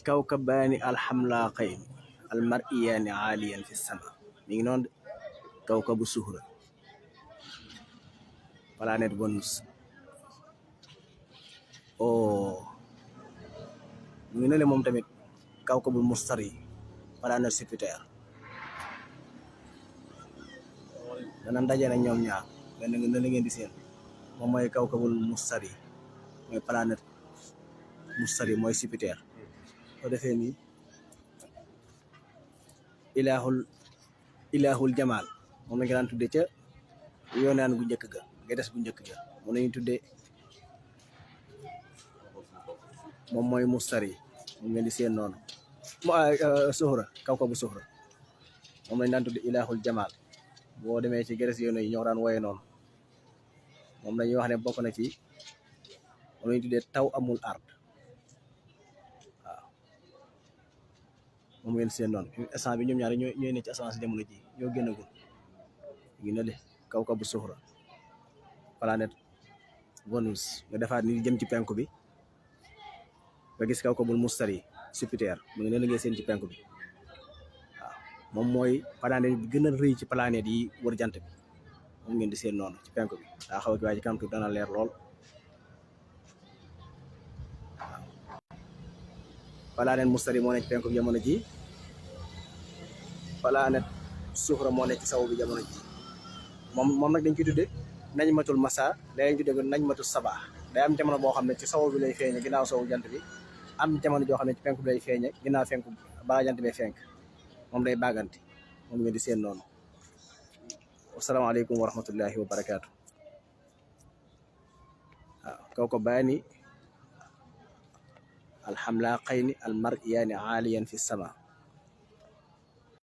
kawkabaani alxamlaaqayn almar'iyaani aaliyan fi sama mi ngi noonu kawkabu suhra planète Vénus mu ngi nele moom tamit kawkabul mustari planète Jupiter dana ndaje na ñoom ñaar benn nga nele ngeen di seen moom mooy kawkabul mustari mooy planète mustari mooy Jupiter soo defee nii ilahul jamal moom la nga daan tudde ca yoonaan gu njëkk ga nga des gu njëkk ga moom lañuy tudde moom mooy mustari moom ngeen di seen noonu suhra kawkabu suhra moom lañ daan tudde ilahul jamal boo demee ci Grèce yoon yi ñoo daan wooye noonu moom lañuy wax ne bokk na ci moom lañuy tuddee taw amul ard waaw moom ngeen seen noonu instant bi ñoom ñaar ñooy ne ci asamaan si jamono ji ñoo génnagul ngi ne le kawkabu suhra planète Vénus nga defaat ni jëm ci penku bi nga gis kawkabul mustari Jupiter mu ngi ne la ngay seen ci penku bi waaw moom mooy planète bi gën a rëy ci planète yi wër jant bi moom ngeen di seen noonu ci penku bi daa xaw a ki waaye ci kanam tuuti dana leer lool waaw planète mustari moo nekk ci penku bi jamono ji planète suhra moo nekk ci saw bi jamono ji moom nag dañ koy tudde nañ matul masa dañ tudde ko nañ matul sabaa day am jamono boo xam ne ci saw bi lay feeñe ginnaaw sowu jant bi am jamono joo xam ne ci penku bi lay feeñe ginnaaw fenku balaa jant bee fenk moom day bàgganti moom ngeen di seen noonu wasalaamaaleykum wa rahmatullahi wa barakaatu waaw kawkabaani alxamlaaqayni almar'iyaani aaliyan fi sama